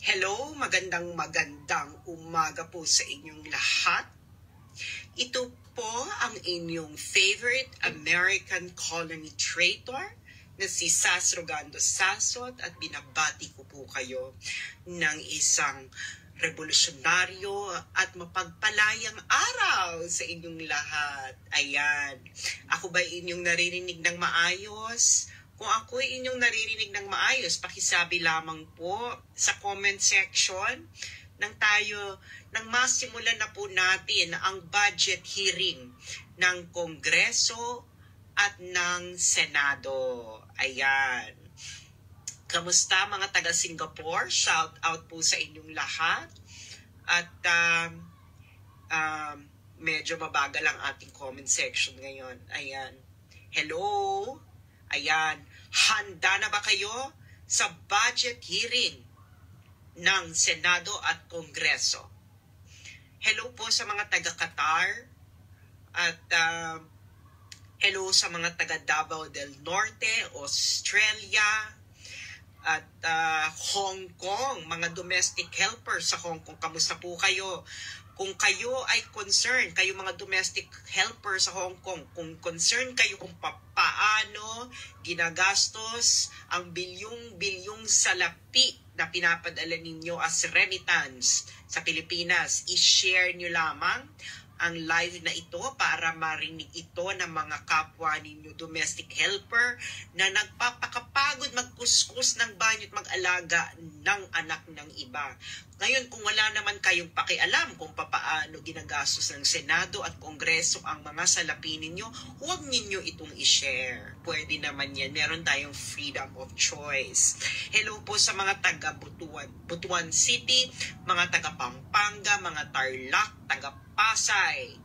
Hello, magandang umaga po sa inyong lahat. Ito po ang inyong favorite American colony traitor na si Sas Rogando Sasot at binabati ko po kayo ng isang revolusyonaryo at mapagpalayang araw sa inyong lahat. Ayan, ako ba inyong naririnig ng maayos? Kung ako ay inyong naririnig ng maayos, pakisabi lamang po sa comment section nang masimulan na po natin ang budget hearing ng Kongreso at ng Senado. Ayan. Kamusta mga taga Singapore? Shout out po sa inyong lahat. At medyo mabagal ang ating comment section ngayon. Ayan. Hello? Ayan, handa na ba kayo sa budget hearing ng Senado at Kongreso? Hello po sa mga taga-Qatar at hello sa mga taga Davao del Norte, Australia at Hong Kong, mga domestic helpers sa Hong Kong. Kamusta po kayo? Kung kayo ay concerned, kayo mga domestic helper sa Hong Kong, kung concerned kayo kung paano ginagastos ang bilyong-bilyong salapi na pinapadala ninyo as remittance sa Pilipinas, i-share nyo lamang ang live na ito para marinig ito ng mga kapwa ninyo domestic helper na nagpapakapagod magkuskus ng banyo at mag-alaga ng anak ng iba. Ngayon, kung wala naman kayong pakialam kung paano ginagastos ng Senado at Kongreso ang mga salapi ninyo, huwag ninyo itong i-share. Pwede naman yan. Meron tayong freedom of choice. Hello po sa mga taga Butuan City, mga taga Pampanga, mga Tarlac, taga Pasay,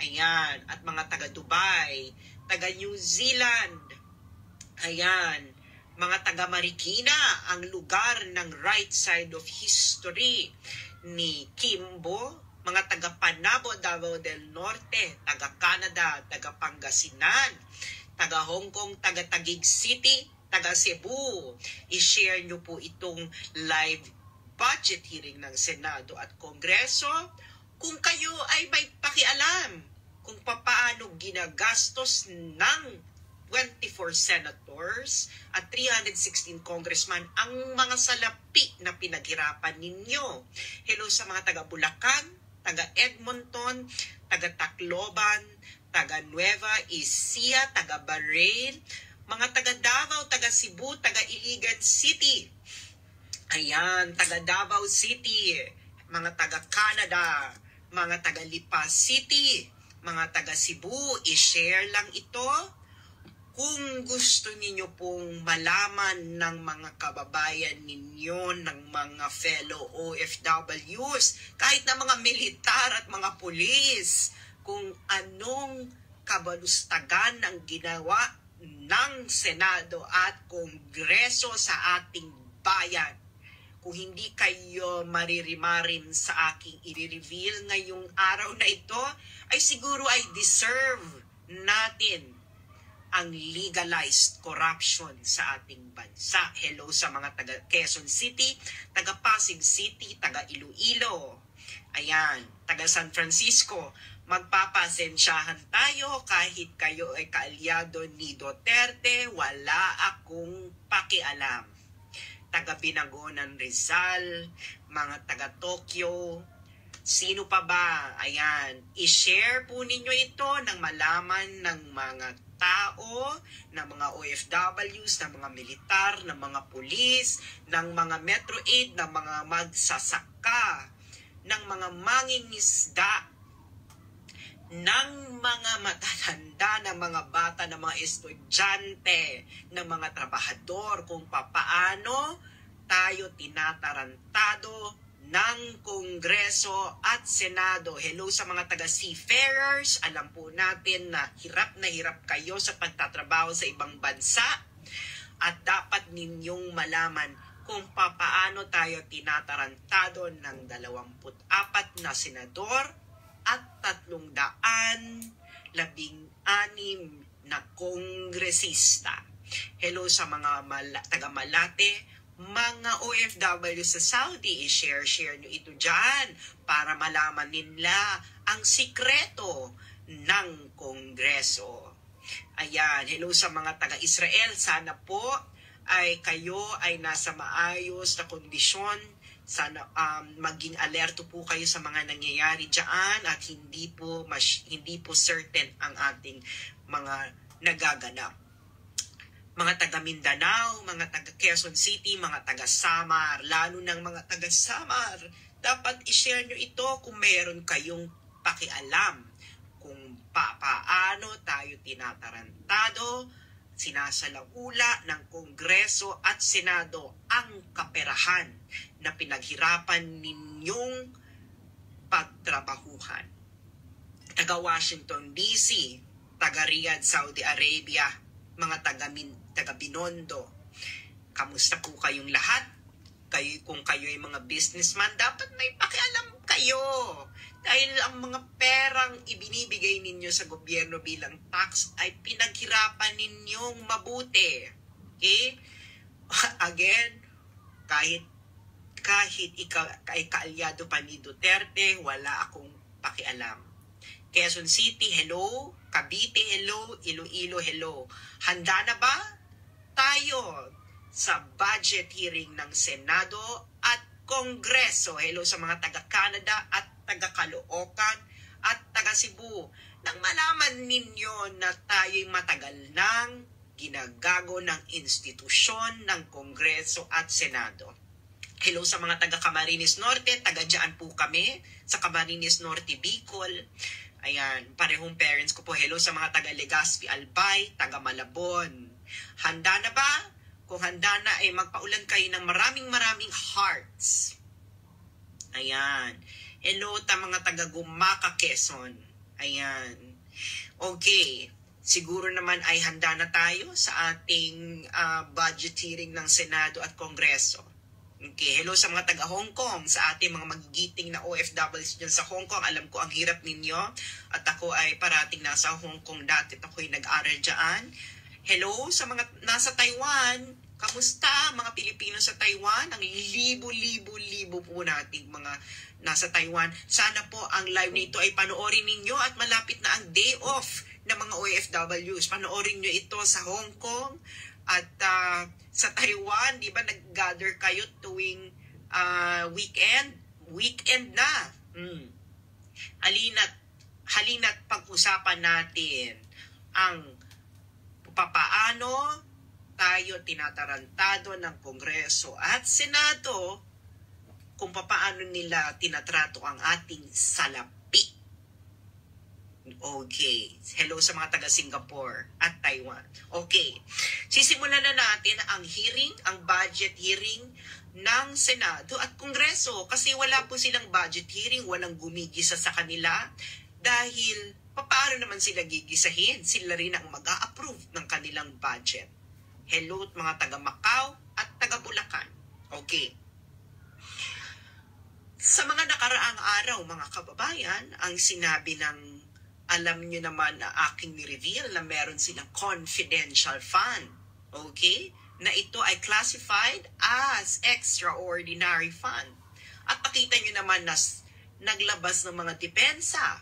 ayan, at mga taga Dubai, taga New Zealand, ayan, mga taga Marikina, ang lugar ng right side of history ni Kimbo, mga taga Panabo, Davao del Norte, taga Canada, taga Pangasinan, taga Hong Kong, taga Taguig City, taga Cebu. I-share nyo po itong live budget hearing ng Senado at Kongreso kung kayo ay may pakialam kung paano ginagastos ng 24 senators at 316 congressman ang mga salapi na pinaghirapan ninyo. Hello sa mga taga Bulacan, taga Edmonton, taga Tacloban, taga Nueva Ecija, taga Bahrain, mga taga Davao, taga Cebu, taga Iligan City. Ayan, taga Davao City, mga taga Canada, mga taga Lipa City, mga taga Cebu, i-share lang ito. Kung gusto niyo pong malaman ng mga kababayan ninyo, ng mga fellow OFWs, kahit na mga militar at mga pulis, kung anong kabalustagan ang ginawa ng Senado at Kongreso sa ating bayan. Kung hindi kayo maririmarin sa aking i-reveal ngayong araw na ito, ay siguro ay deserve natin ang legalized corruption sa ating bansa. Hello sa mga taga Quezon City, taga Pasig City, taga Iloilo. Ayan, taga San Francisco. Magpapasensyahan tayo kahit kayo ay kaalyado ni Duterte, wala akong pakialam. Taga Binagonan, Rizal, mga taga Tokyo, sino pa ba? Ayan, i-share po ninyo ito nang malaman ng mga tao, ng mga OFWs, ng mga militar, ng mga pulis, ng mga Metro 8, ng mga magsasaka, ng mga mangingisda, ng mga matatanda, ng mga bata, ng mga estudyante, ng mga trabahador, kung papaano tayo tinatarantado ng Kongreso at Senado. Hello sa mga taga-seafarers. Alam po natin na hirap kayo sa pagtatrabaho sa ibang bansa at dapat ninyong malaman kung papaano tayo tinatarantado ng 24 na senador at 316 na kongresista. Hello sa mga taga Malate, Mga OFW sa Saudi, i-share nyo ito dyan para malaman nila ang sikreto ng Kongreso. Ayan, hello sa mga taga-Israel. Sana po ay kayo ay nasa maayos na kondisyon. Sana maging alerto po kayo sa mga nangyayari dyan at hindi po certain ang ating mga nagaganap. Mga taga Mindanao, mga taga Quezon City, mga taga Samar, lalo ng mga taga Samar, dapat i-share nyo ito kung meron kayong pakialam kung paano tayo tinatarantado, sinasalaula ng Kongreso at Senado ang kaperahan na pinaghirapan ninyong pagtrabahuhan. Taga Washington DC, taga Riyadh, Saudi Arabia, mga taga Binondo, kamusta po kayong lahat? Kung kayo ay mga businessman, dapat may pakialam kayo. Dahil ang mga perang ibinibigay ninyo sa gobyerno bilang tax ay pinaghirapan ninyong mabuti. Okay? Again, kahit ikaw ay kaalyado pa ni Duterte, wala akong pakialam. Quezon City, hello. Cavite, hello. Iloilo, hello. Handa na ba tayo sa budget hearing ng Senado at Kongreso? Hello sa mga taga-Canada at taga-Caloocan at taga-Cebu. Nang malaman ninyo na tayo'y matagal nang ginagago ng institusyon ng Kongreso at Senado. Hello sa mga taga-Camarines Norte, taga-dyan po kami sa Camarines Norte, Bicol. Ayan, parehong parents ko po. Hello sa mga taga-Legazpi, Albay, taga-Malabon. Handa na ba? Kung handa na, ay magpaulan kayo ng maraming hearts. Ayan. Hello ta mga taga-Gumaka, Quezon. Ayan. Okay. Siguro naman ay handa na tayo sa ating budget hearing ng Senado at Kongreso. Okay, hello sa mga taga-Hong Kong, sa ating mga magigiting na OFWs dyan sa Hong Kong. Alam ko ang hirap ninyo at ako ay parating nasa Hong Kong dati at ako'y nag-aral dyan. Hello sa mga nasa Taiwan. Kamusta mga Pilipino sa Taiwan? Ang libo po nating mga nasa Taiwan. Sana po ang live nito ay panoorin ninyo at malapit na ang day off ng mga OFWs. Panoorin nyo ito sa Hong Kong at sa Taiwan, di ba nag-gather kayo tuwing weekend na. Halina't pag-usapan natin ang papaano tayo tinatarantado ng Kongreso at Senado, kung papaano nila tinatrato ang ating salapi. Okay. Hello sa mga taga-Singapore at Taiwan. Okay. Sisimulan na natin ang budget hearing ng Senado at Kongreso. Kasi wala po silang budget hearing, walang gumigisa sa kanila. Dahil, paano naman sila gigisahin? Sila rin ang mag-a-approve ng kanilang budget. Hello mga taga-Macau at taga-Bulacan. Okay. Sa mga nakaraang araw, mga kababayan, ang sinabi ng alam nyo naman na aking ni-reveal na meron silang confidential fund. Okay? Na ito ay classified as extraordinary fund. At pakita nyo naman na naglabas ng mga depensa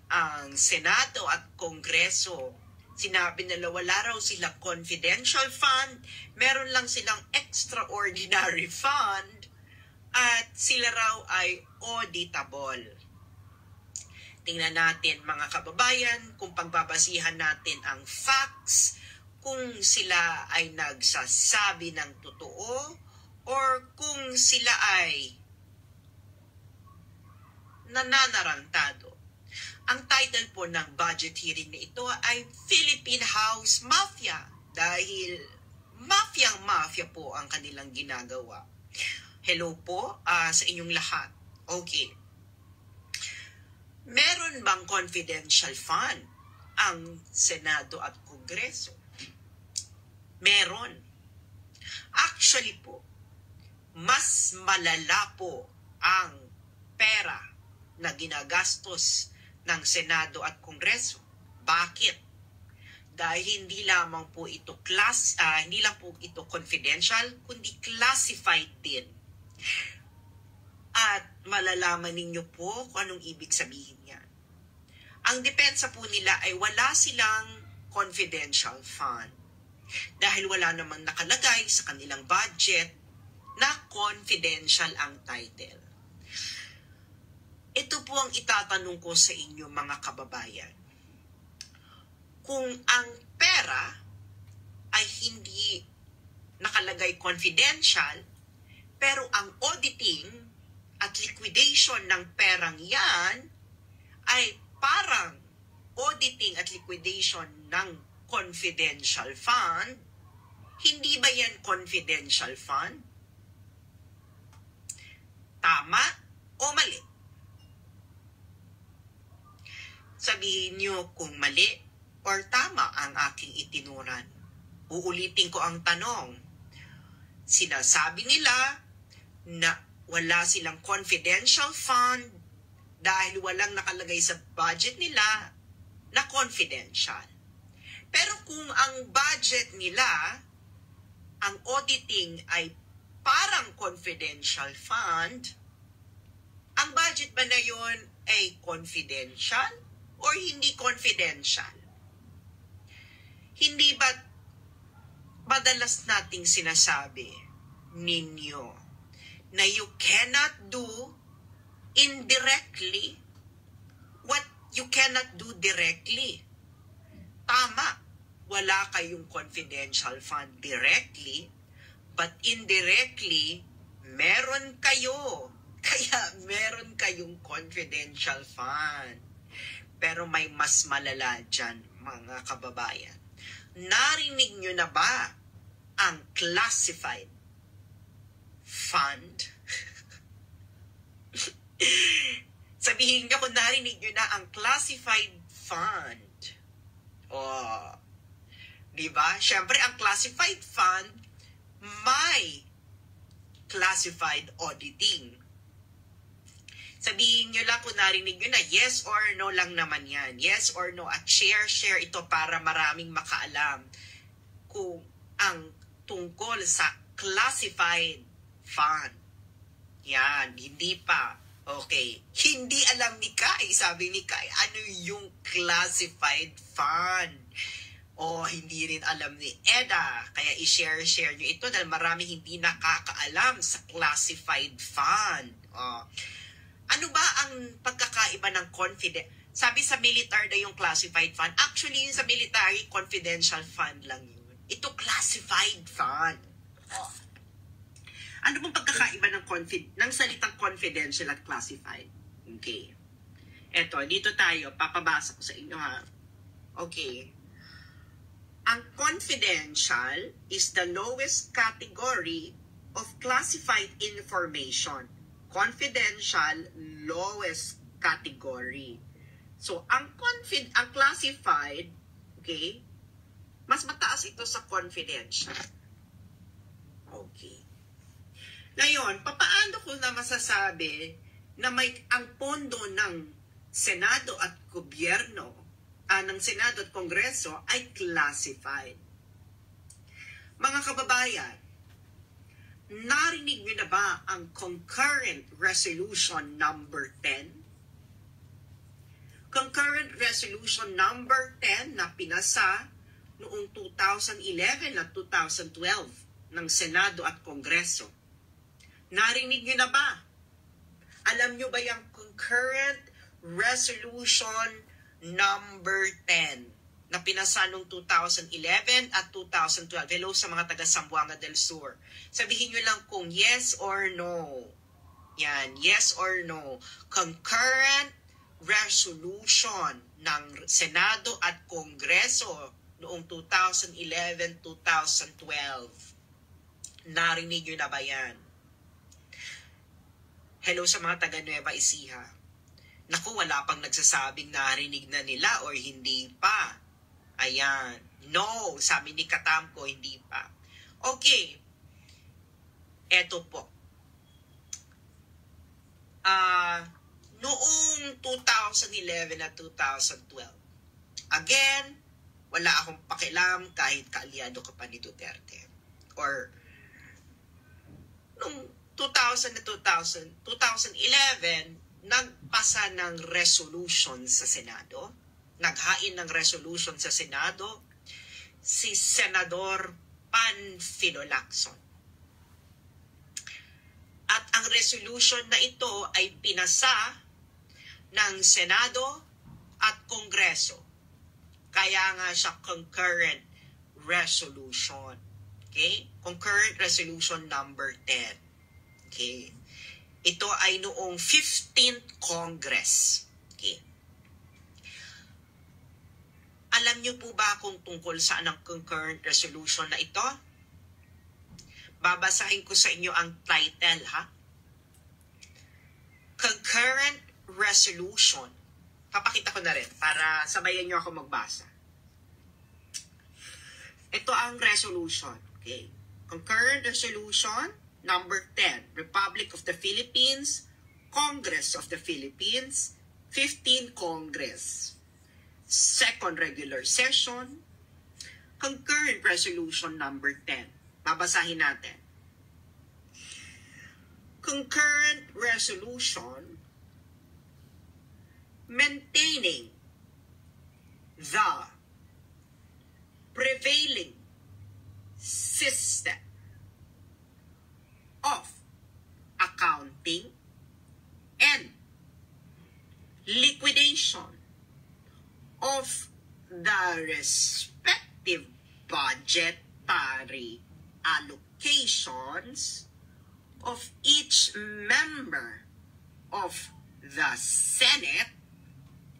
ang Senado at Kongreso. Sinabi nila wala raw silang confidential fund, meron lang silang extraordinary fund, at sila raw ay auditable. Tingnan natin mga kababayan kung pagbabasihan natin ang facts, kung sila ay nagsasabi ng totoo or kung sila ay nananarantado. Ang title po ng budget hearing na ito ay Philippine House Mafia dahil mafia po ang kanilang ginagawa. Hello po sa inyong lahat. Okay. Meron bang confidential fund ang Senado at Kongreso? Meron. Actually po, mas malala po ang pera na ginagastos ng Senado at Kongreso. Bakit? dahil hindi lamang po ito hindi lang po ito confidential, kundi classified din. At malalaman ninyo po kung anong ibig sabihin niya. Ang depensa po nila ay wala silang confidential fund. Dahil wala namang nakalagay sa kanilang budget na confidential ang title. Ito po ang itatanong ko sa inyo mga kababayan. Kung ang pera ay hindi nakalagay confidential, pero ang auditing at liquidation ng perang yan ay parang auditing at liquidation ng confidential fund, hindi ba yan confidential fund? Tama o mali? Sabihin nyo kung mali or tama ang aking itinuran. Uulitin ko ang tanong. Sinasabi nila na wala silang confidential fund dahil walang nakalagay sa budget nila na confidential. Pero kung ang budget nila, ang auditing ay parang confidential fund, ang budget ba na yun ay confidential or hindi confidential? Hindi ba madalas nating sinasabi ninyo na you cannot do indirectly what you cannot do directly? Tama, wala kayong confidential fund directly, but indirectly, meron kayo. Kaya meron kayong confidential fund. Pero may mas malala dyan, mga kababayan. Narinig nyo na ba ang classified fund? Sabihin nyo kung narinig nyo na ang classified fund. Oh, di ba? Siyempre, ang classified fund may classified auditing. Sabihin nyo lang kung narinig nyo na yes or no lang naman yan. Yes or no. At share ito para maraming makaalam kung ang tungkol sa classified fund. Yan, hindi pa. Okay. Hindi alam ni Kai. Sabi ni Kai, ano yung classified fund? O hindi rin alam ni Eda. Kaya i-share nyo ito dahil marami hindi nakakaalam sa classified fund. Ano ba ang pagkakaiba ng confident? Sabi sa military na yung classified fund. Actually, yung sa military, confidential fund lang yun. Ito classified fund. Ano bang pagkakaiba ng salitang confidential at classified? Okay. Eto, dito tayo. Papabasa ko sa inyo ha. Okay. Ang confidential is the lowest category of classified information. Confidential, lowest category. So, ang classified, okay, mas mataas ito sa confidential. Okay. Ngayon, papaano ko na masasabi na ang pondo ng Senado at Gobyerno, ng Senado at Kongreso ay classified? Mga kababayan, narinig niyo na ba ang Concurrent Resolution number 10? Concurrent Resolution number 10 na pinasa noong 2011 at 2012 ng Senado at Kongreso. Narinig niyo na ba? Alam niyo ba yung Concurrent Resolution number 10 na pinasa noong 2011 at 2012? Hello sa mga taga Zamboanga del Sur. Sabihin nyo lang kung yes or no. Yan, yes or no. Concurrent resolution ng Senado at Kongreso noong 2011-2012. Narinig nyo na ba yan? Hello sa mga taga Nueva Ecija. Naku, wala pang nagsasabing narinig na nila or hindi pa. Ayan. No, sabi ni Katamko, hindi pa. Okay. Eto po. Noong 2011 at 2012, again, wala akong pakialam kahit kaalyado ka pa ni Duterte. Or, nung 2011, nagpasa ng resolution sa Senado. Naghain ng resolution sa Senado si Senador Panfilo Lacson. At ang resolution na ito ay pinasa ng Senado at Kongreso. Kaya nga siya concurrent resolution. Okay? Concurrent resolution number 10. Okay? Ito ay noong 15th Congress. Okay? Alam niyo po ba kung tungkol saan ang concurrent resolution na ito? Babasahin ko sa inyo ang title, ha? Concurrent resolution. Papakita ko na rin para sabayan niyo ako magbasa. Ito ang resolution. Okay. Concurrent resolution number 10. Republic of the Philippines, Congress of the Philippines, 15 Congress. Second regular session. Concurrent resolution number 10. Babasahin natin. Concurrent resolution maintaining the prevailing system of accounting and liquidation of the respective budgetary allocations of each member of the Senate.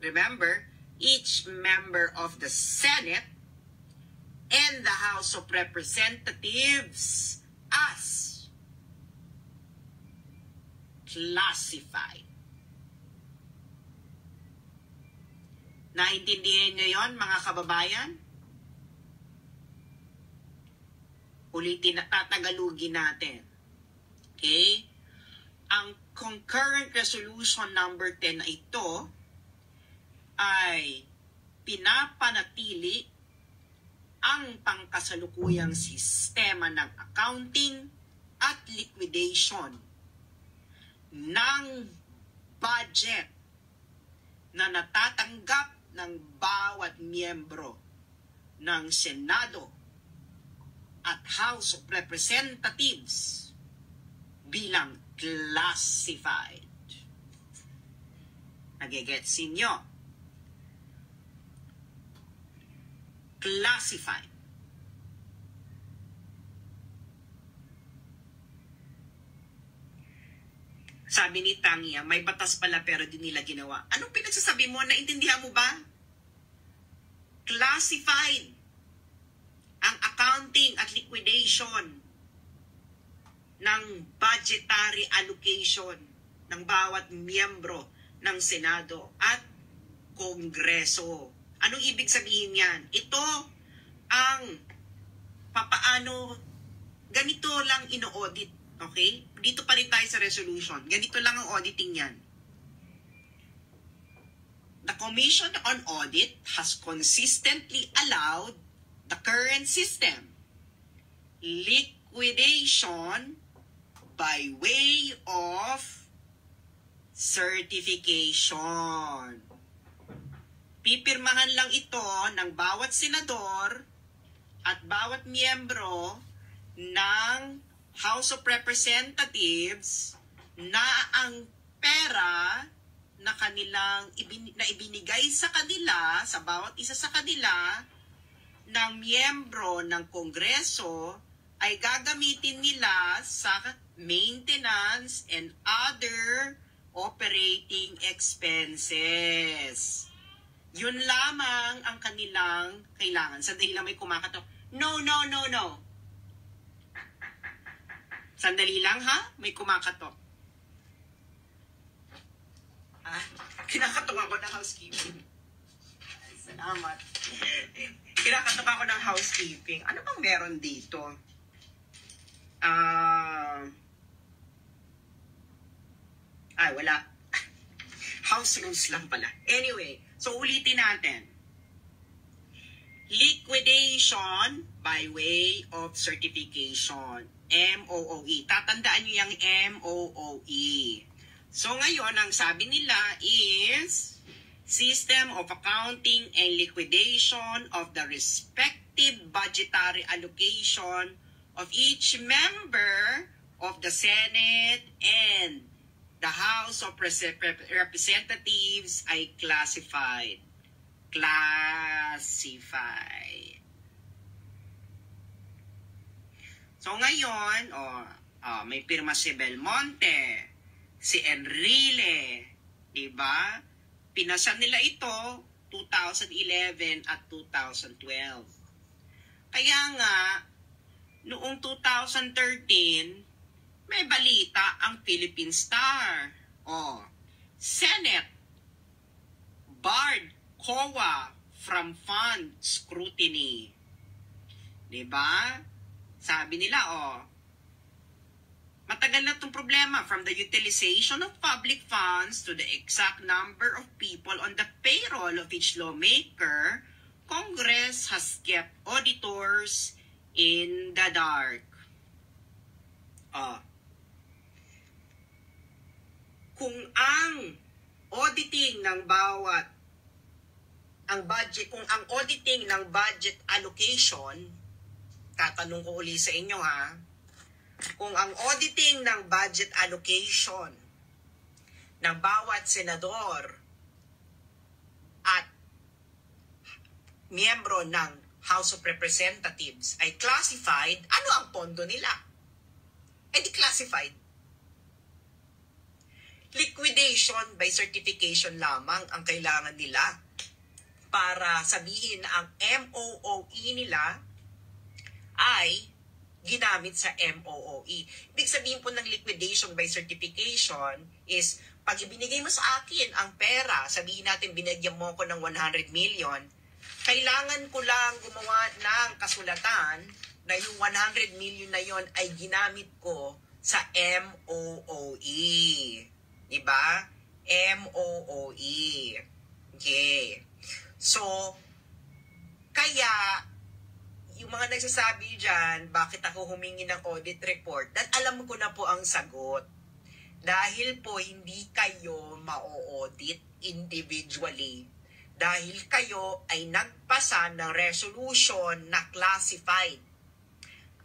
Remember, each member of the Senate and the House of Representatives as classified. Naintindihan niyo yon, mga kababayan? Ulitin at tatagalugin natin. Okay? Ang concurrent resolution number 10 na ito ay pinapanatili ang pangkasalukuyang sistema ng accounting at liquidation ng budget na natatanggap ng bawat miyembro ng Senado at House of Representatives bilang classified. Nagigets ninyo? Classified. Sabi ni Tangya, may batas pala pero di nila ginawa. Anong pinagsasabi mo? Naintindihan mo ba? Classified ang accounting at liquidation ng budgetary allocation ng bawat miyembro ng Senado at Kongreso. Anong ibig sabihin yan? Ito ang papaano, ganito lang ino-audit. Okay? Dito pa rin tayo sa resolution. Ganito lang ang auditing yan. The Commission on Audit has consistently allowed the current system liquidation by way of certification. Pipirmahan lang ito ng bawat senador at bawat miyembro ng House of Representatives na ang pera na kanilang ibinigay sa kanila, sa bawat isa sa kanila, ng miyembro ng Kongreso ay gagamitin nila sa maintenance and other operating expenses. Yun lamang ang kanilang kailangan. Sandali lang, may kumakatok. No. Sandali lang, ha? May kumakatok. Kinakatok ako ng housekeeping. Salamat. Kinakatok ako ng housekeeping. Ano bang meron dito? Wala. House rules lang pala. Anyway, so ulitin natin. liquidation by way of certification, MOOE. Tatandaan nyo yung MOOE. So ngayon, ang sabi nila is System of Accounting and Liquidation of the respective budgetary allocation of each member of the Senate and the House of Representatives ay classified. So ngayon, may pirma si Belmonte, si Enrile, di ba? Pinasa nila ito 2011 at 2012. Kaya nga, noong 2013, may balita ang Philippine Star. Senate barred COA from fund scrutiny. Diba? Sabi nila, matagal na itong problema, from the utilization of public funds to the exact number of people on the payroll of each lawmaker, Congress has kept auditors in the dark. Kung ang auditing ng kung ang auditing ng budget allocation, tatanong ko uli sa inyo kung ang auditing ng budget allocation ng bawat senador at miyembro ng House of Representatives ay classified, ano ang pondo nila? Di classified. Liquidation by certification lamang ang kailangan nila para sabihin na ang MOOE nila ay ginamit sa MOOE. Ibig sabihin po ng liquidation by certification is pag ibinigay mo sa akin ang pera, sabihin natin binigyan mo ko ng 100 million, kailangan ko lang gumawa ng kasulatan na yung 100 million na yon ay ginamit ko sa MOOE. Diba? MOOE. Okay. So, kaya, yung mga nagsasabi dyan, bakit ako humingi ng audit report, dahil alam ko na po ang sagot. Dahil po hindi kayo ma-audit individually. Dahil kayo ay nagpasa ng resolution na classified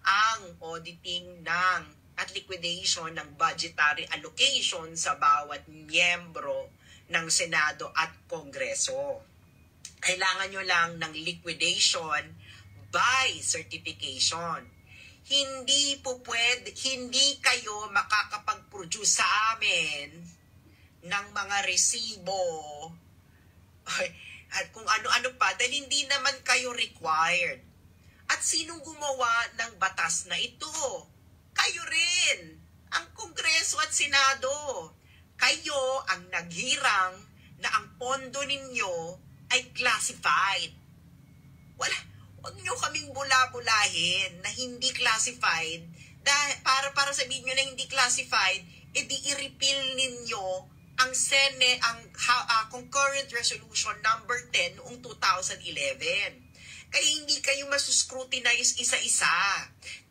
ang auditing ng at liquidation ng budgetary allocation sa bawat miyembro ng Senado at Kongreso. Kailangan nyo lang ng liquidation by certification. Hindi kayo makakapag-produce sa amin ng mga resibo at kung ano-ano pa dahil hindi naman kayo required. At sinong gumawa ng batas na ito? Kayo rin, ang Kongreso at Senado. Kayo ang naghirang na ang pondo ninyo ay classified. Huwag nyo kaming bula-bulahin na hindi classified. Para sabihin nyo na hindi classified, edi i-repeal ninyo ang concurrent resolution number 10 noong 2011. Kaya hindi kayo masuscrutinize isa-isa.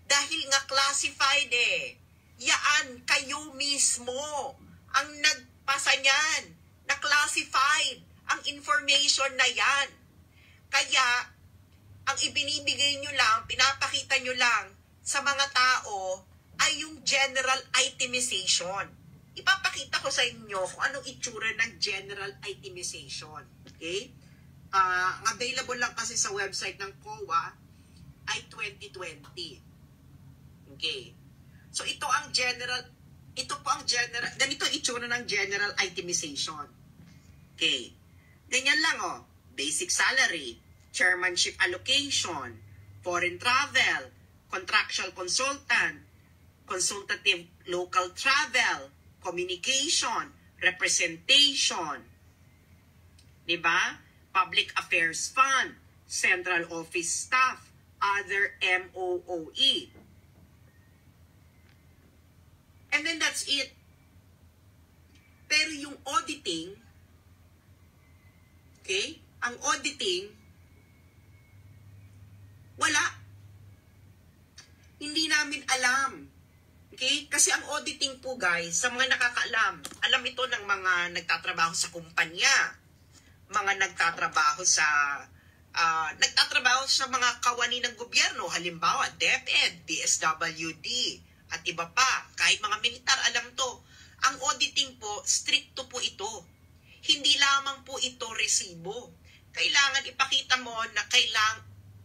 Dahil nga classified Yaan, kayo mismo ang nagpasa niyan na classified ang information na yan. Kaya, ang ibinibigay nyo lang, pinapakita nyo lang sa mga tao ay yung general itemization. Ipapakita ko sa inyo kung anong itsura ng general itemization. Okay? Available lang kasi sa website ng COA ay 2020. Okay. So ito po ang general, ganito itsura ng general itemization. Okay. Ganyan lang basic salary, chairmanship allocation, foreign travel, contractual consultant, consultative local travel, communication, representation, diba? Public affairs fund, central office staff, other MOOE. And then that's it. Pero yung auditing, okay? Ang auditing, Okay? Kasi ang auditing po guys, sa mga nakakaalam, alam ito ng mga nagtatrabaho sa kumpanya, mga nagtatrabaho sa mga kawani ng gobyerno, halimbawa DepEd, DSWD, at iba pa, kahit mga militar, alam to. Ang auditing po, stricto po ito. Hindi lamang po ito resibo. Kailangan ipakita mo na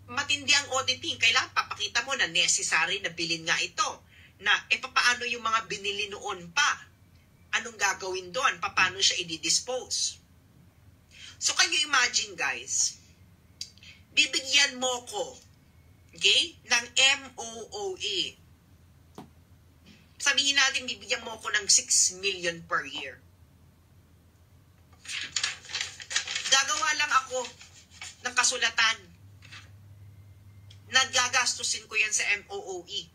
matindi ang auditing. Kailangan papakita mo na necessary na bilhin nga ito. Na paano yung mga binili noon pa? Anong gagawin doon? Paano siya i-dispose? So can you imagine guys, bibigyan mo ko, okay, ng MOOE. Sabihin natin, bibigyan mo ko ng 6 million per year. Gagawa lang ako ng kasulatan. Nagagastusin ko yan sa MOOE.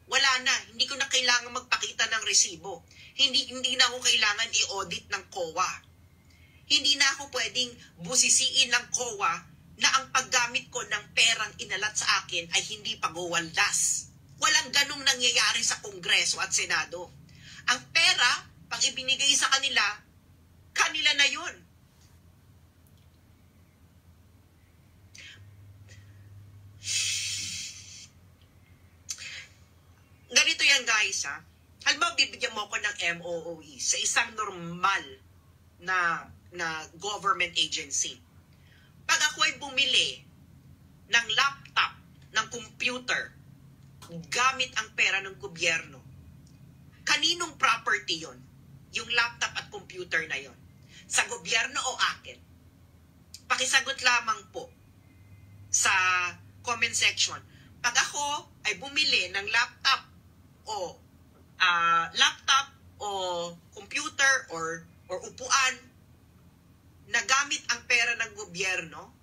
Wala na, hindi ko na kailangan magpakita ng resibo. Hindi na ako kailangan i-audit ng COA. Hindi na ako pwedeng busisiin ng COA na ang paggamit ko ng perang inalat sa akin ay hindi pagwawalas. Walang ganong nangyayari sa Kongreso at Senado. Ang pera, pag ibinigay sa kanila, kanila na yun. Ganito yan guys ha. Halimbawa bibigyan mo ko ng MOOE sa isang normal na government agency. Pag ako ay bumili ng laptop, ng computer, gamit ang pera ng gobyerno, kaninong property yon? Yung laptop at computer na yon? Sa gobyerno o akin? Pakisagot lamang po sa comment section. Pag ako ay bumili ng laptop o computer or upuan na gamit ang pera ng gobyerno,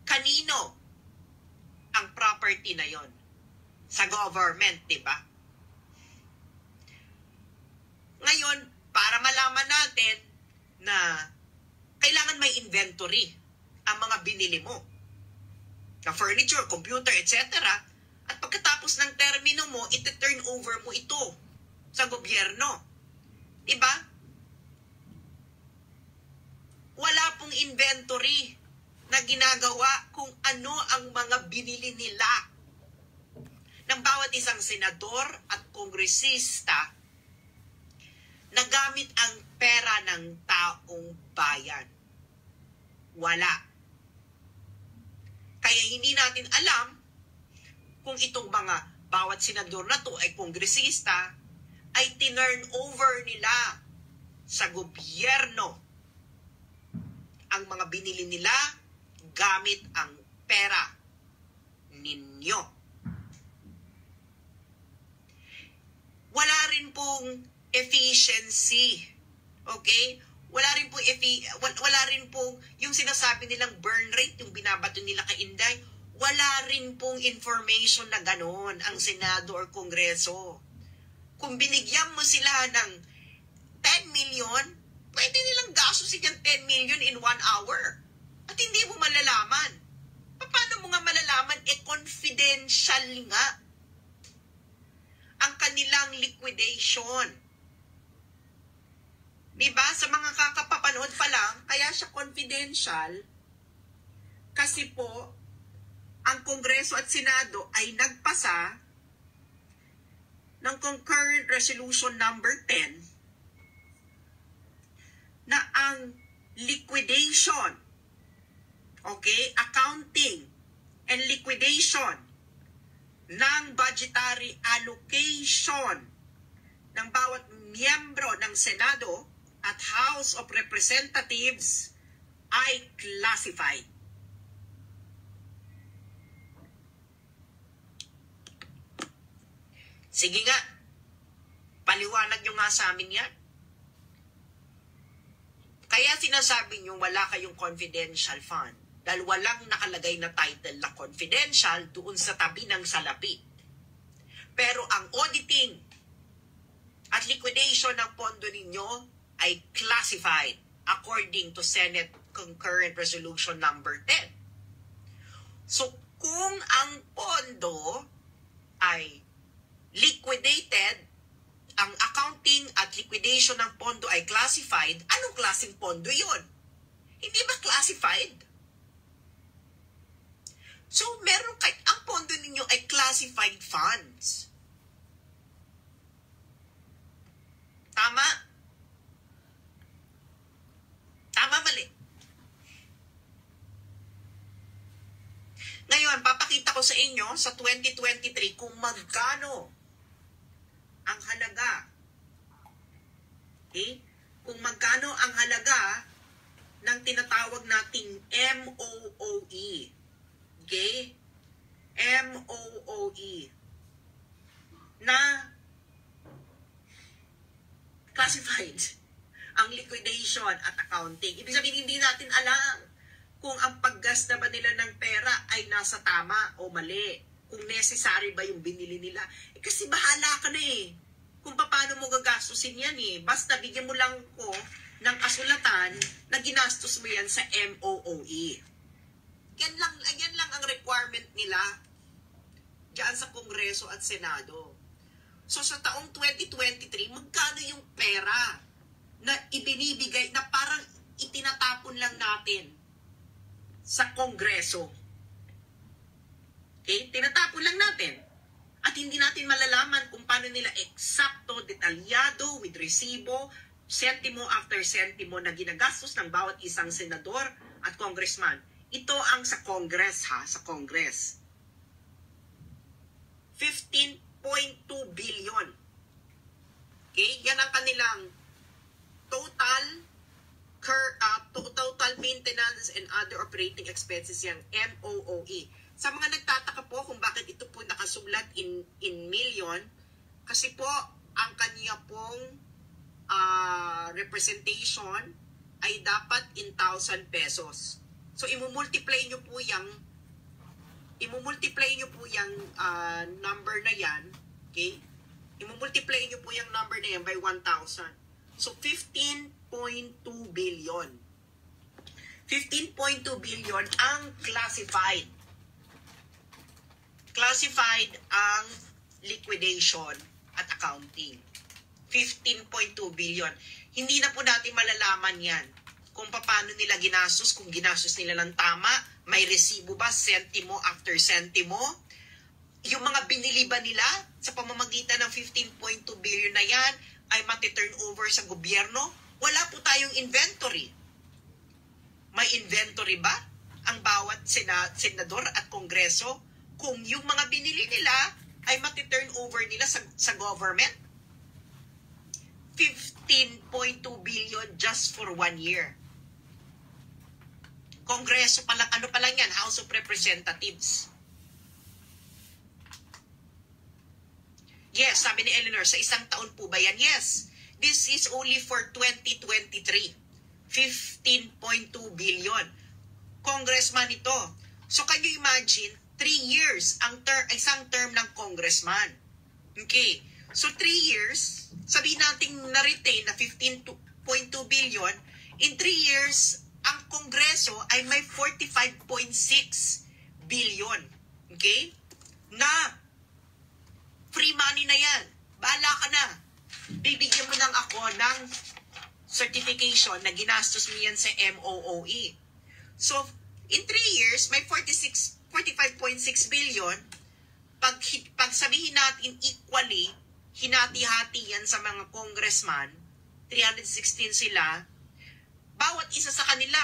kanino ang property na yon? Sa government, di ba? Ngayon, para malaman natin na kailangan may inventory ang mga binili mo. Na furniture, computer, etc. At pagkatapos ng termino mo, iti-turn over mo ito sa gobyerno. Diba? Wala pong inventory na ginagawa kung ano ang mga binili nila ng bawat isang senador at kongresista na gamit ang pera ng taong bayan. Wala. Kaya hindi natin alam kung itong mga bawat senador na to ay kongresista ay tinurn over nila sa gobyerno ang mga binili nila gamit ang pera ninyo. Wala rin pong efficiency. Okay? Wala rin pong yung sinasabi nilang burn rate, yung binabato nila kay Inday, wala rin pong information na ganon ang Senado or Kongreso. Kung binigyan mo sila ng 10 million, pwede nilang gastusin yung 10 million in 1 hour. At hindi mo malalaman. Paano mo nga malalaman? Confidential nga ang kanilang liquidation. Diba? Sa mga kakapapanood pa lang, kaya siya confidential kasi po, ang Kongreso at Senado ay nagpasa ng Concurrent Resolution number 10 na ang liquidation, okay, accounting and liquidation ng budgetary allocation ng bawat miyembro ng Senado at House of Representatives ay classified. Sige nga, paliwanag nyo nga sa amin yan. Kaya sinasabi nyo wala kayong confidential fund dahil walang nakalagay na title na confidential doon sa tabi ng salapi. Pero ang auditing at liquidation ng pondo ninyo ay classified according to Senate Concurrent Resolution number 10. So, kung ang pondo ay liquidated, ang accounting at liquidation ng pondo ay classified, anong klaseng pondo yun? Hindi ba classified? So, ang pondo ninyo ay classified funds. Tama? Tama, mali. Ngayon, papakita ko sa inyo sa 2023 kung magkano ang halaga. Okay? Kung magkano ang halaga ng tinatawag nating MOOE. Okay? MOOE. Na classified ang liquidation at accounting. Ibig sabihin, hindi natin alam kung ang paggasta ba nila ng pera ay nasa tama o mali. Kung necessary ba yung binili nila. Kasi bahala ka na eh. Kung paano mo gagastusin yan eh. Basta bigyan mo lang ko ng kasulatan na ginastos mo yan sa MOOE. Yan lang ang requirement nila diyan sa Kongreso at Senado. So sa taong 2023, magkano yung pera na ibinibigay, na parang itinatapon lang natin sa Kongreso? Okay? Tinatapon lang natin. At hindi natin malalaman kung paano nila eksakto, detalyado, with resibo, sentimo after sentimo na ginagastos ng bawat isang senador at congressman. Ito ang sa Congress ha, sa Congress. 15.2 billion. Okay? Yan ang kanilang total maintenance and other operating expenses, yung MOOE. Sa mga nagtataka po kung bakit ito po nakasulat in million, kasi po ang kanya pong representation ay dapat in 1,000 pesos. So imumultiply nyo po yung number na yan, okay? Imumultiply nyo po yung number na yan by 1,000. So 15.2 billion. 15.2 billion ang classified. Classified ang liquidation at accounting. 15.2 billion. Hindi na po natin malalaman yan kung paano nila ginastos, kung ginastos nila ng tama, may resibo ba, sentimo after sentimo. Yung mga binili ba nila sa pamamagitan ng 15.2 billion na yan ay mati-turn over sa gobyerno? Wala po tayong inventory. May inventory ba ang bawat senador at kongreso kung yung mga binili nila ay mati-turn over nila sa government? 15.2 billion just for 1 year. Kongreso pa lang, ano pa lang yan, House of Representatives. Yes, sabi ni Eleanor, sa isang taon po ba yan? Yes. This is only for 2023. 15.2 billion. Congressman ito. So can you imagine, 3 years ang isang term ng congressman. Okay. So 3 years, sabihin natin na-retain na 15.2 billion, in 3 years, ang Kongreso ay may 45.6 billion. Okay? Na free money na yan. Bahala ka na. Bibigyan mo lang ako ng certification na ginastos mo yan sa MOOE. So, in 3 years, may 45.6 billion. Pag sabihin natin equally, hinati-hati yan sa mga congressman, 316 sila, bawat isa sa kanila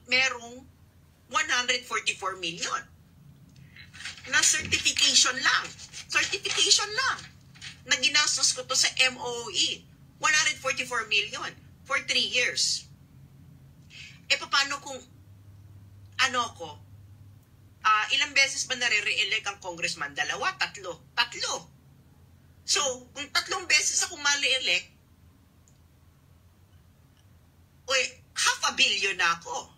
merong 144 million. Na certification lang. Certification lang. Na ginastos ko to sa MOE. 144 million for 3 years. E paano kung ilang beses ba nare-re-elect ang congressman? 2, 3. 3. So, kung 3 beses ako mali-elect, $500 million na ako.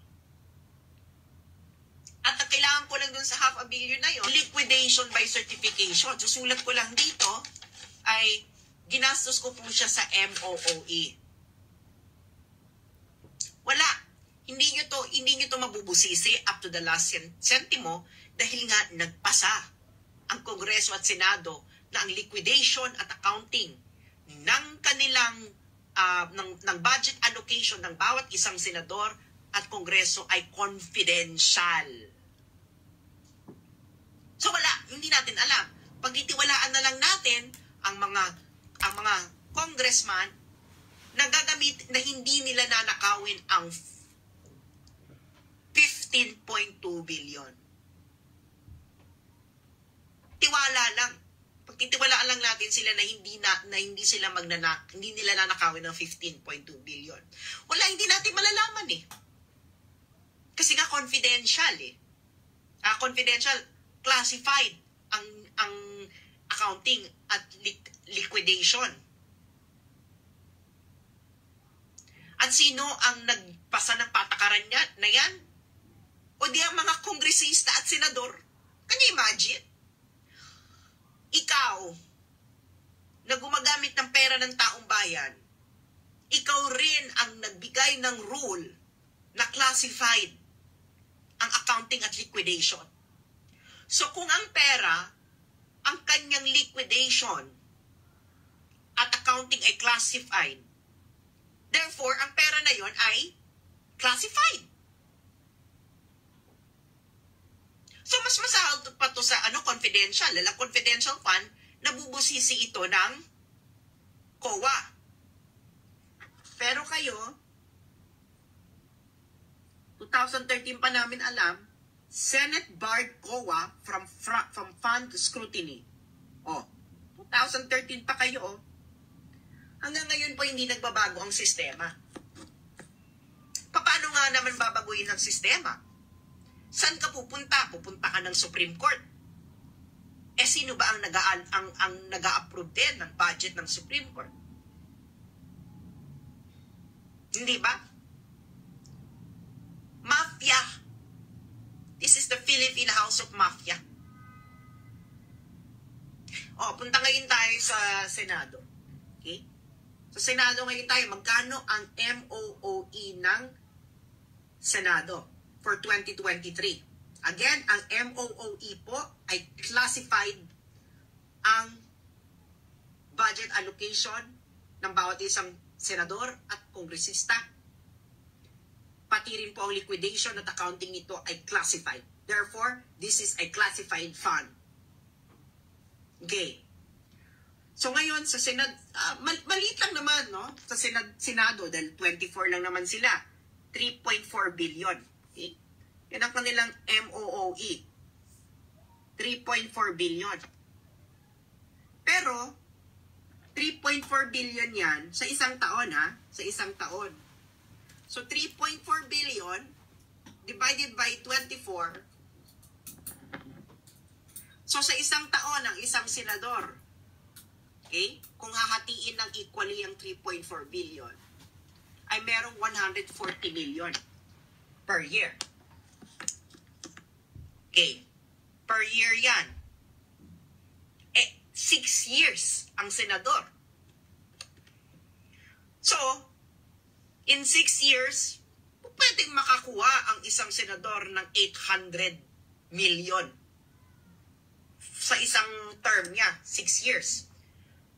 At ang kailangan ko lang dun sa $500 million na yun, liquidation by certification. Susulat ko lang dito ay ginastos ko po siya sa MOOE. Wala. Hindi nyo to mabubusisi up to the last centimo dahil nga nagpasa ang Kongreso at Senado na ang liquidation at accounting ng kanilang ng budget allocation ng bawat isang senador at kongreso ay confidential. So wala, hindi natin alam. Pagtitiwalaan na lang natin ang mga congressman na gagamit na hindi nila nanakawin ang 15.2 billion. Tiwala lang. Pagtitiwalaan lang natin sila na hindi sila hindi nila nanakawin ng 15.2 billion. Wala, hindi natin malalaman eh. Kasi nga confidential eh. Confidential, classified ang accounting at liquidation. At sino ang nagpasa ng patakaran na yan? O di ang mga kongresista at senador? Can you imagine? Ikaw, na gumagamit ng pera ng taong bayan, ikaw rin ang nagbigay ng rule na classified ang accounting at liquidation. So kung ang pera, ang kanyang liquidation at accounting ay classified, therefore, ang pera na yon ay classified. So, mas masahal pa to sa confidential. Confidential fund, nabubusisi ito ng COA. Pero kayo, 2013 pa namin alam, Senate barred COA from fund scrutiny. 2013 pa kayo, hanggang ngayon po hindi nagbabago ang sistema. Paano nga naman babaguhin ang sistema? Saan ka pupunta? Pupunta ka ng Supreme Court. Sino ba ang nag-a-approve din ng budget ng Supreme Court? Hindi ba? Mafia. This is the Philippine House of Mafia. Punta ngayon tayo sa Senado. Okay? Sa Senado ngayon tayo, magkano ang MOOE ng Senado for 2023? Again, ang MOOE po ay classified ang budget allocation ng bawat isang senador at kongresista. Pati rin po ang liquidation at accounting nito ay classified. Therefore, this is a classified fund. Okay. So ngayon sa Senado, maliit lang naman, no? Sa Senado, dahil 24 lang naman sila, 3.4 billion. Okay? Yan ang kanilang MOOE. 3.4 billion. Pero, 3.4 billion yan sa isang taon, ha? Sa isang taon. So, 3.4 billion divided by 24. So, sa isang taon, ang isang senador, okay, kung hahatiin ng equally ang 3.4 billion, ay merong 140 million per year. Okay. Per year yan. 6 years ang senador. So, in 6 years, pwedeng makakuha ang isang senador ng 800 million sa isang term niya, 6 years.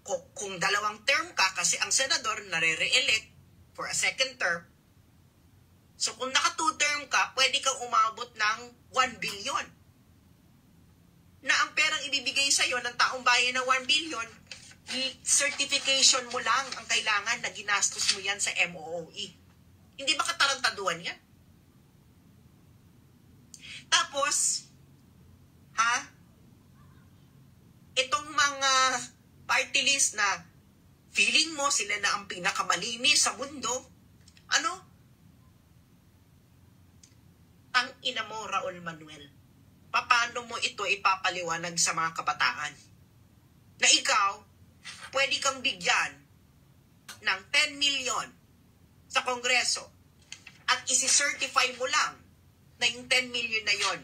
Kung dalawang term ka, kasi ang senador nare-re-elect for a second term, so kung naka 2 term ka, pwede kang umabot ng 1 billion. Na ang perang ibibigay sa'yo ng taong bayan na 1 billion, certification mo lang ang kailangan na ginastos mo yan sa MOOE. Hindi ba katarantaduan yan? Tapos, itong mga party list na feeling mo sila na ang pinakamalinis sa mundo, ang ina mo, Raul Manuel, paano mo ito ipapaliwanag sa mga kabataan? Na ikaw, pwede kang bigyan ng 10 million sa Kongreso at isi-certify mo lang na yung 10 million na yon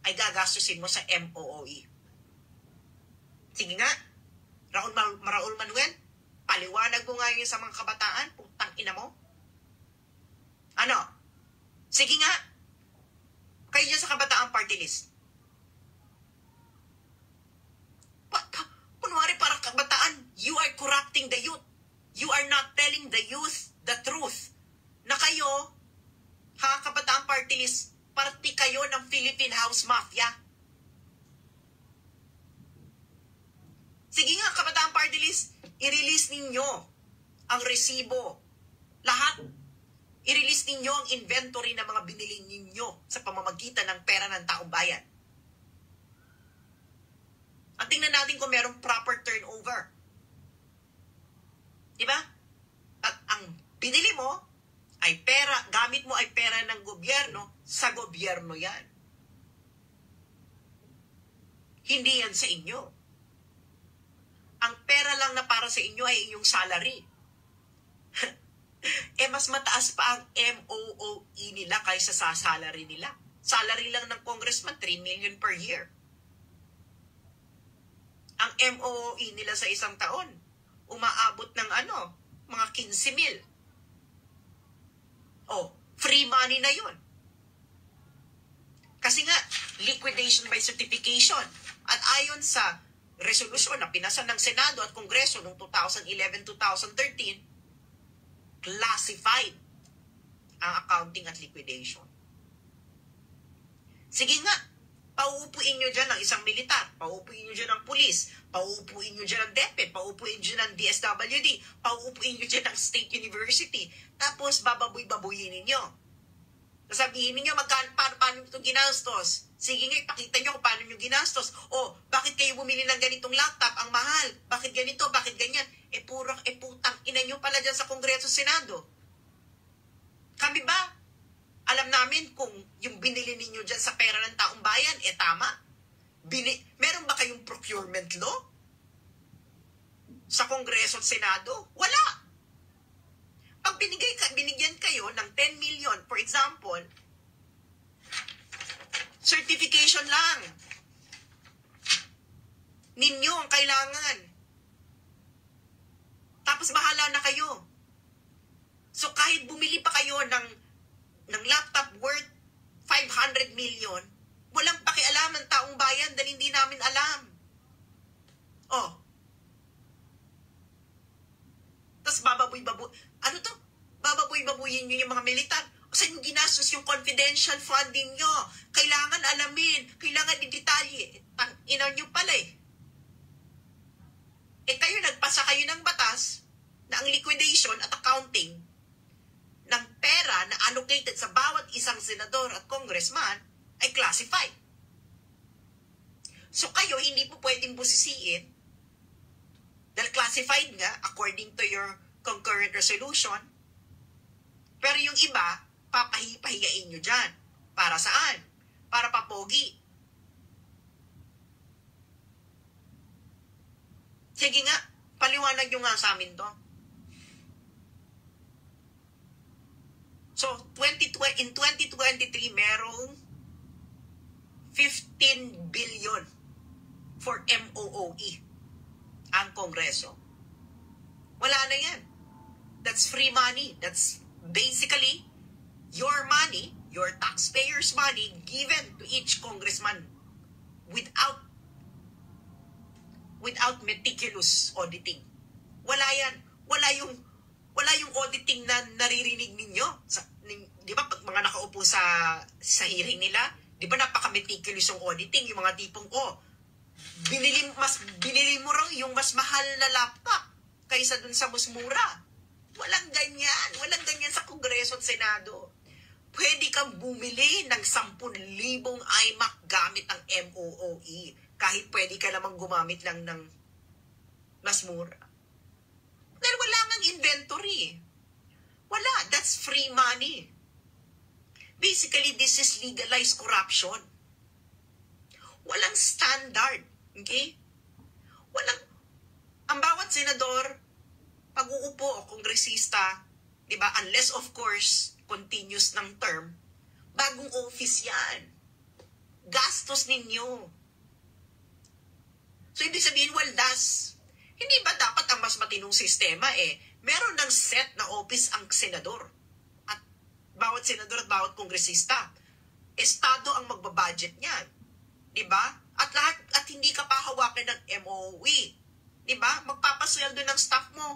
ay gagastusin mo sa MOOE. Sige nga, Raul Manuel, paliwanag mo nga yun sa mga kabataan, putang ina mo. Sige nga, kayo dyan sa kabataan party list. you are corrupting the youth. You are not telling the youth the truth. Na kayo, Kabataan Party List, party kayo ng Philippine House Mafia. Sige nga, Kabataan Party List, i-release ninyo ang resibo. Lahat. I-release ninyo ang inventory ng mga binili ninyo sa pamamagitan ng pera ng taong bayan. At tingnan natin kung merong proper turnover. Diba? At ang binili mo ay pera, gamit mo ay pera ng gobyerno, sa gobyerno yan. Hindi yan sa inyo. Ang pera lang na para sa inyo ay inyong salary. Mas mataas pa ang MOOE nila kaysa sa salary nila. Salary lang ng congressman, 3 million per year. Ang MOOE nila sa isang taon, umaabot ng mga 15 mil. Free money na yun. Kasi nga, liquidation by certification. At ayon sa resolusyon na pinasa ng Senado at Kongreso noong 2011-2013, classified ang accounting at liquidation. Sige nga, pauupuin nyo dyan ng isang militar, pauupuin nyo dyan ng pulis, pauupuin nyo dyan ng DepEd, pauupuin nyo dyan ng DSWD, pauupuin nyo dyan ng State University, tapos bababoy-baboyin ninyo. Sabihin ninyo, paano ito ginastos? Sige nga, ipakita nyo kung paano nyo ginastos. Bakit kayo bumili ng ganitong laptop? Ang mahal. Bakit ganito? Bakit ganyan? Putang ina nyo pala dyan sa Kongreso Senado. Kami ba? Alam namin kung yung binili ninyo dyan sa pera ng taong bayan, tama? Meron ba kayong procurement law? Sa Kongreso at Senado? Wala. Pag binigyan kayo ng 10 million, for example, certification lang. Ninyo ang kailangan. Tapos bahala na kayo. So kahit bumili pa kayo ng laptop worth 500 million, walang pakialam ng taong bayan dahil hindi namin alam. Tapos bababoy-babuyin nyo yung mga militar. Saan yung ginastos yung confidential funding nyo? Kailangan alamin. Kailangan i-detalye. Ina nyo pala kayo nagpasa kayo ng batas na ang liquidation at accounting ng pera na allocated sa bawat isang senador at congressman ay classified. So kayo hindi po pwedeng busisiin dahil classified nga according to your concurrent resolution. Pero yung iba, papahigain nyo dyan. Para saan? Para papogi. Sige nga, paliwanag nyo nga sa amin to. So, in 2023, merong 15 billion for MOOE ang Kongreso. Wala na yan. That's free money. That's basically your money, your taxpayers' money given to each congressman without meticulous auditing. Wala yan. Wala yung auditing na naririnig ninyo. Di ba, pag mga nakaupo sa hearing nila, di ba napaka-meticulous yung auditing, yung mga tipong, binili mo raw yung mas mahal na laptop kaysa dun sa mas mura. Walang ganyan. Walang ganyan sa Kongreso at Senado. Pwede kang bumili ng 10,000 iMac gamit ang MOOE. Kahit pwede ka namang gumamit lang ng mas mura. Dahil wala ngang inventory. Wala. That's free money. Basically, this is legalized corruption. Walang standard. Okay? Ang bawat senador, pag uupo o kongresista, di ba, unless of course, continuous ng term, bagong office yan. Gastos ninyo. So, ibig sabihin, waldas. Hindi ba dapat ang mas matinong sistema meron ng set na office ang senador. At bawat senador at bawat kongresista. Estado ang magbabudget niyan. Di ba? At hindi ka pahawakin ng MOE. Di ba? Magpapasweldo ng staff mo.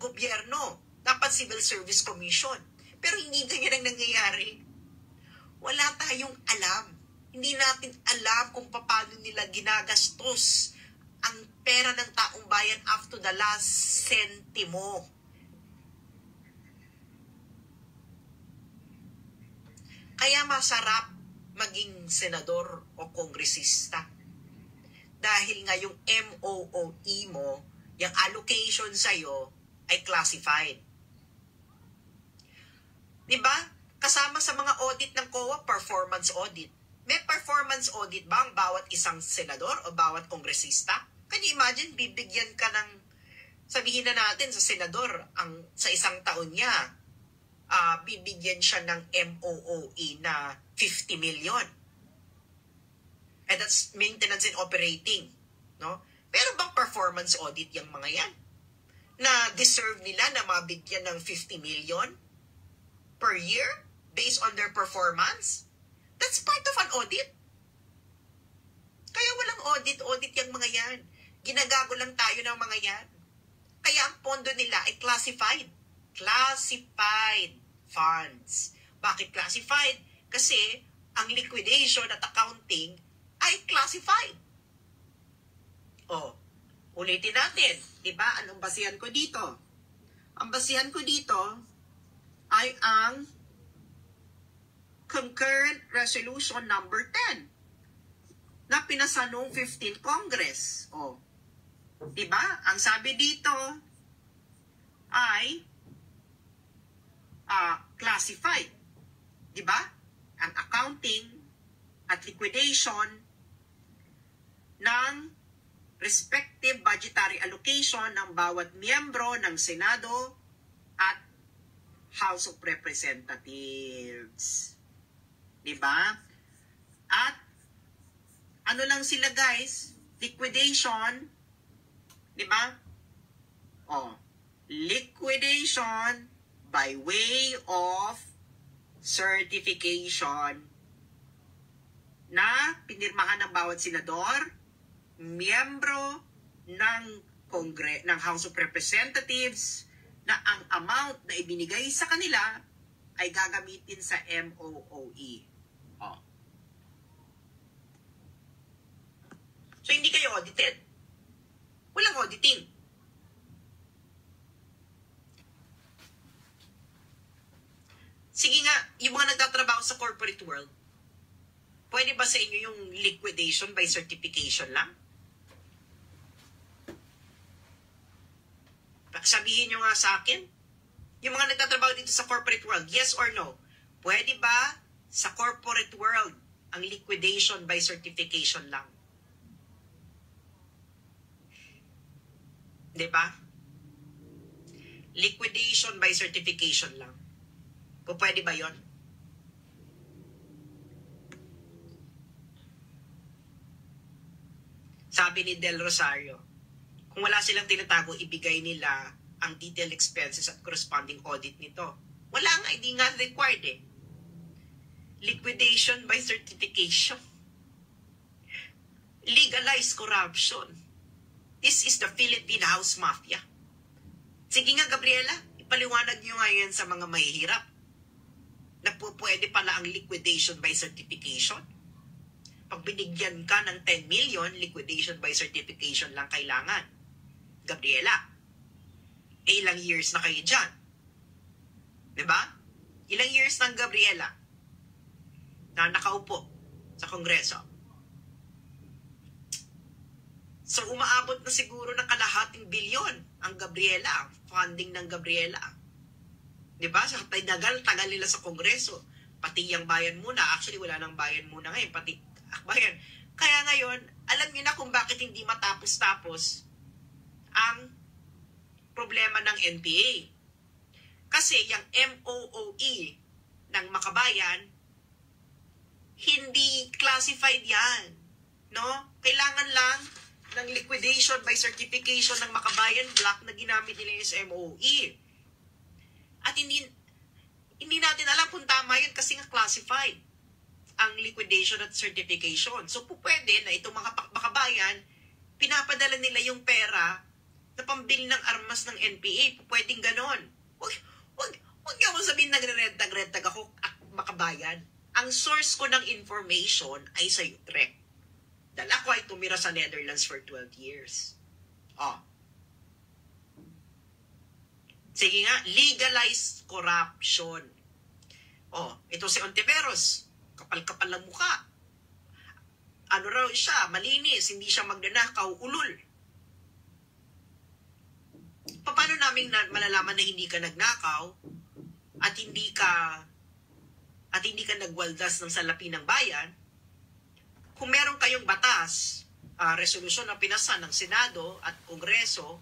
Gobyerno. Dapat Civil Service Commission. Pero hindi ganyan ang nangyayari. Wala tayong alam. Hindi natin alam kung paano nila ginagastos ang pera ng taong bayan up to the last sentimo. Kaya masarap maging senador o kongresista. Dahil nga yung MOOE mo, yung allocation sa'yo, ay classified. Diba? Kasama sa mga audit ng COA, performance audit. May performance audit ba ang bawat isang senador o bawat kongresista? Can you imagine, bibigyan ka ng, sabihin na natin sa senador, sa isang taon niya, bibigyan siya ng MOOE na 50 million. And that's maintenance and operating. No? Pero bang performance audit yung mga yan? Na deserve nila na mabigyan ng 50 million per year based on their performance? That's part of an audit. Kaya walang audit yung mga yan. Ginagago lang tayo ng mga yan. Kaya ang pondo nila ay classified. Classified funds. Bakit classified? Kasi ang liquidation at accounting ay classified. Ulitin natin. Diba? Anong basihan ko dito? Ang basihan ko dito ay ang Concurrent Resolution number 10 na pinasa noong 15th Congress. Diba? Ang sabi dito ay classified. Diba? Ang accounting at liquidation ng respective budgetary allocation ng bawat miyembro ng Senado at House of Representatives. Diba? At ano lang sila guys? Liquidation. Diba? Liquidation by way of certification na pinirmahan ng bawat senador, miyembro ng House of Representatives na ang amount na ibinigay sa kanila ay gagamitin sa MOOE. So, hindi kayo audited. Walang auditing. Sige nga, yung mga nagtatrabaho sa corporate world, pwede ba sa inyo yung liquidation by certification lang? Sabihin nyo nga sa akin, yung mga nagtatrabaho dito sa corporate world, yes or no? Pwede ba sa corporate world ang liquidation by certification lang? Diba? Liquidation by certification lang. Pwede ba yon? Sabi ni Del Rosario, kung wala silang tinatago, ibigay nila ang detailed expenses at corresponding audit nito. Wala nga, hindi nga required eh. Liquidation by certification. Legalized corruption. This is the Philippine House Mafia. Sige nga, Gabriela, ipaliwanag nyo nga yan sa mga mahihirap na pwede pala ang liquidation by certification. Pag binigyan ka ng 10 million, liquidation by certification lang kailangan. Gabriela, ilang years na kayo dyan? Diba? Ilang years ng Gabriela na nakaupo sa Kongreso? So, umaabot na siguro ng kalahating bilyon ang Gabriela, ang funding ng Gabriela. Diba? Sa tagal nila sa Kongreso. Pati yung bayan muna. Actually, wala nang bayan muna ngayon. Pati bayan. Kaya ngayon, alam niyo na kung bakit hindi matapos-tapos ang problema ng NPA. Kasi yung MOOE ng Makabayan, hindi classified yan. No? Kailangan lang ng liquidation by certification ng Makabayan Block na ginamit nila yung MOE. At hindi natin alam kung tama yun kasi nga classified ang liquidation at certification. So, pwede na itong mga Makabayan pinapadala nila yung pera na pambili ng armas ng NPA. Pwedeng ganon. Huwag niyo akong sabihin nagre-rentag-rentag ako makabayan. Ang source ko ng information ay sa Utrecht. Dahil ako ay tumira sa Netherlands for 12 years. Sige nga, legalize corruption. Ito si Ontiveros. Kapal-kapal ng mukha. Ano raw siya, malinis, hindi siya magnanakaw, ulul. Paano namin malalaman na hindi ka nagnakaw at hindi ka nagwaldas ng salapi ng bayan kung meron kayong batas, resolusyon na pinasa ng Senado at Kongreso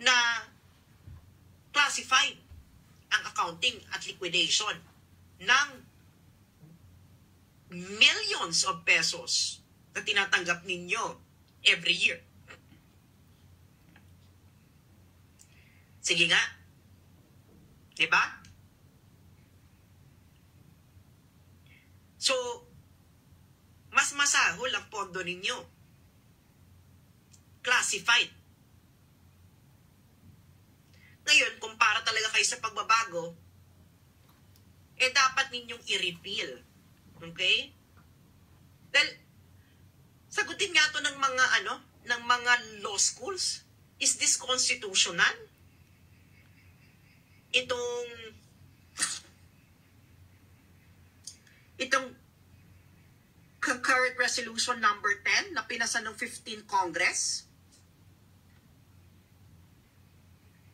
na classified ang accounting at liquidation ng millions of pesos na tinatanggap ninyo every year. Sige nga. Diba? So, mas masahol ang pondo ninyo. Classified. Ngayon, kung para talaga kayo sa pagbabago, dapat ninyong i-repeal. Okay? Dahil, sagutin nga to ng mga law schools. Is this constitutional? Itong concurrent resolution number 10 na pinasa ng 15th Congress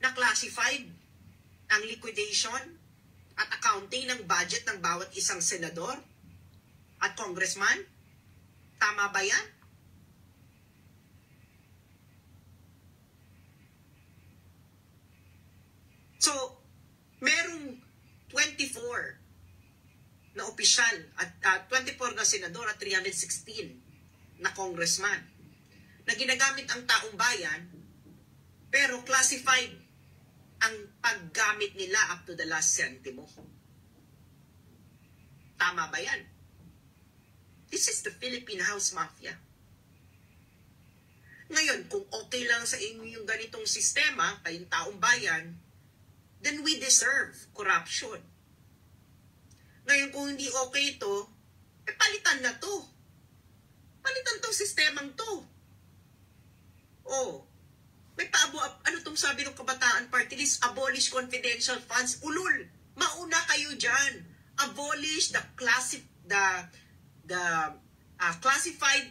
na classified ang liquidation at accounting ng budget ng bawat isang senador at congressman. Tama ba yan? So, merong 24 na opisyal at 24 na senador at 316 na congressman na ginagamit ang taong bayan pero classified ang paggamit nila up to the last centimo. Tama ba yan? This is the Philippine House Mafia. Ngayon, kung okay lang sa inyo yung ganitong sistema, kayong taong bayan, then we deserve corruption. Ngayon, kung hindi okay ito, palitan na to. Palitan tong sistemang to. May ano tong sabi ng Kabataan Party List? Abolish confidential funds. Ulul, mauna kayo dyan. Abolish the classified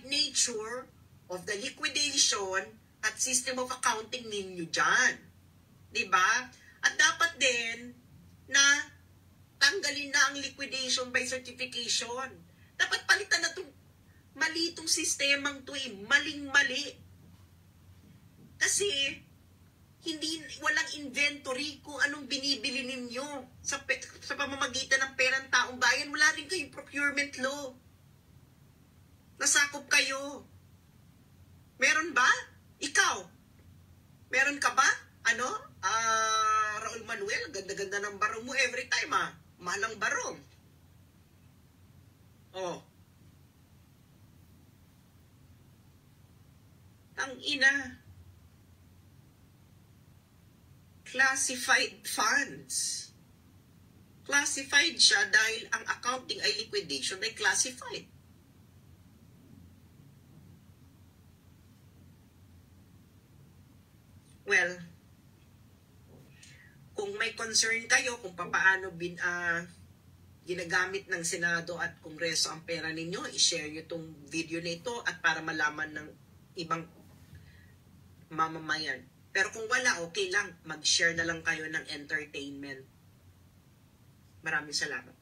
nature of the liquidation at system of accounting ninyo dyan. Diba? At dapat din na tanggalin na ang liquidation by certification. Dapat palitan na itong mali itong sistemang to maling-mali. Kasi walang inventory kung anong binibili ninyo sa pamamagitan ng perang taong bayan. Wala rin kayong procurement law. Nasakop kayo. Meron ba? Ikaw? Meron ka ba? Raul Manuel, ganda-ganda ng barong mo every time, Malang barong. Tangina. Classified funds. Classified siya dahil ang accounting ay liquidation ay classified. Well, kung may concern kayo kung paano ginagamit ng Senado at Kongreso ang pera ninyo, i-share nyo itong video na ito at para malaman ng ibang mamamayan. Pero kung wala, okay lang. Mag-share na lang kayo ng entertainment. Maraming salamat.